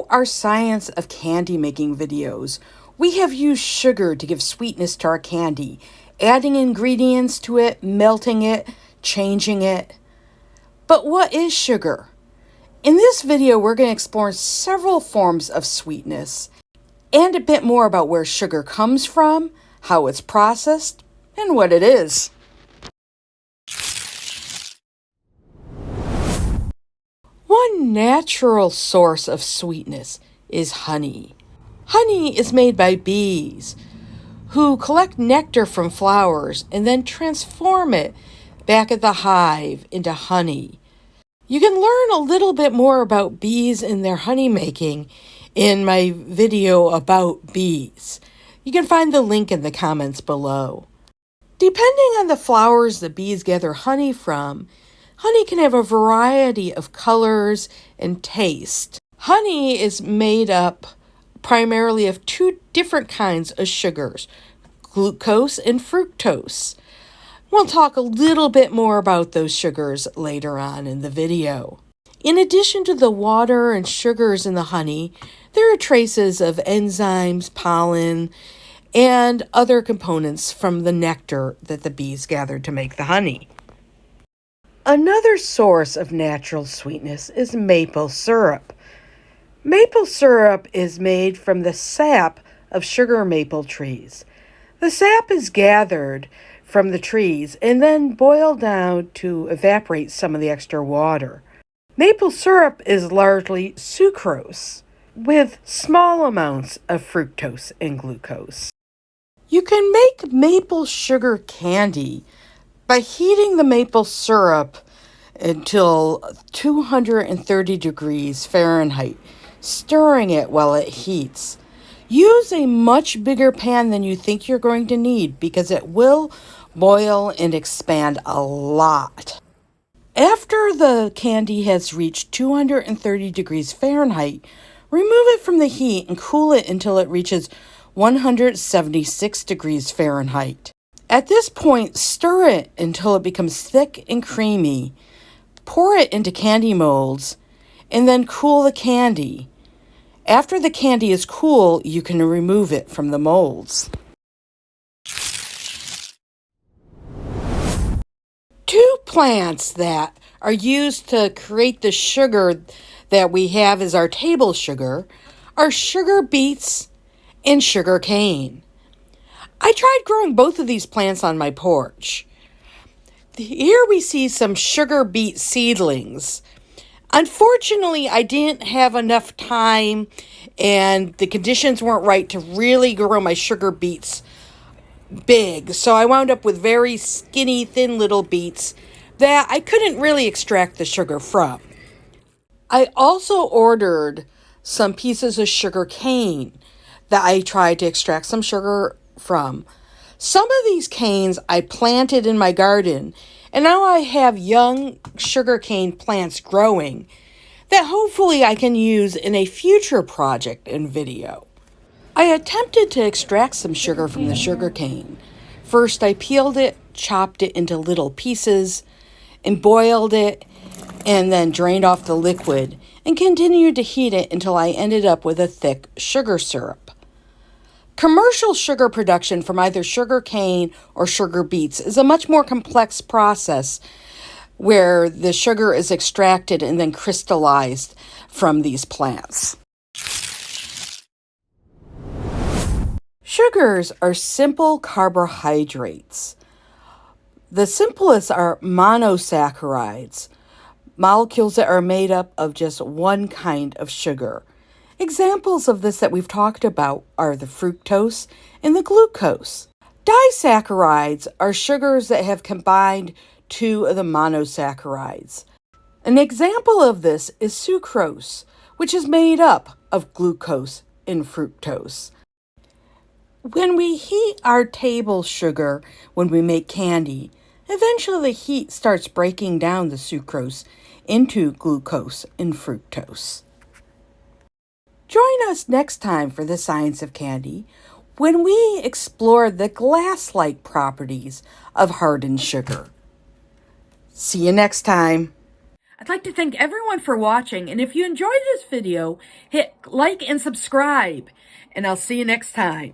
our science of candy making videos, we have used sugar to give sweetness to our candy, adding ingredients to it, melting it, changing it. But what is sugar? In this video, we're going to explore several forms of sweetness and a bit more about where sugar comes from, how it's processed, and what it is. One natural source of sweetness is honey. Honey is made by bees who collect nectar from flowers and then transform it back at the hive into honey. You can learn a little bit more about bees and their honey making in my video about bees. You can find the link in the comments below. Depending on the flowers the bees gather honey from, honey can have a variety of colors and taste. Honey is made up primarily of two different kinds of sugars, glucose and fructose. We'll talk a little bit more about those sugars later on in the video. In addition to the water and sugars in the honey, there are traces of enzymes, pollen, and other components from the nectar that the bees gathered to make the honey. Another source of natural sweetness is maple syrup. Maple syrup is made from the sap of sugar maple trees. The sap is gathered from the trees and then boiled down to evaporate some of the extra water. Maple syrup is largely sucrose with small amounts of fructose and glucose. You can make maple sugar candy by heating the maple syrup until 230 degrees Fahrenheit, stirring it while it heats. Use a much bigger pan than you think you're going to need because it will boil and expand a lot. After the candy has reached 230 degrees Fahrenheit, remove it from the heat and cool it until it reaches 176 degrees Fahrenheit. At this point, stir it until it becomes thick and creamy. Pour it into candy molds and then cool the candy. After the candy is cool, you can remove it from the molds. Two plants that are used to create the sugar that we have as our table sugar are sugar beets and sugar cane. I tried growing both of these plants on my porch. Here we see some sugar beet seedlings. Unfortunately, I didn't have enough time and the conditions weren't right to really grow my sugar beets big. So I wound up with very skinny, thin little beets that I couldn't really extract the sugar from. I also ordered some pieces of sugar cane that I tried to extract some sugar from. Some of these canes I planted in my garden, and now I have young sugarcane plants growing that hopefully I can use in a future project and video. I attempted to extract some sugar from the sugarcane. First, I peeled it, chopped it into little pieces, and boiled it, and then drained off the liquid, and continued to heat it until I ended up with a thick sugar syrup. Commercial sugar production from either sugar cane or sugar beets is a much more complex process where the sugar is extracted and then crystallized from these plants. Sugars are simple carbohydrates. The simplest are monosaccharides, molecules that are made up of just one kind of sugar. Examples of this that we've talked about are the fructose and the glucose. Disaccharides are sugars that have combined two of the monosaccharides. An example of this is sucrose, which is made up of glucose and fructose. When we heat our table sugar when we make candy, eventually the heat starts breaking down the sucrose into glucose and fructose. Join us next time for the Science of Candy when we explore the glass-like properties of hardened sugar. See you next time. I'd like to thank everyone for watching, and if you enjoyed this video, hit like and subscribe, and I'll see you next time.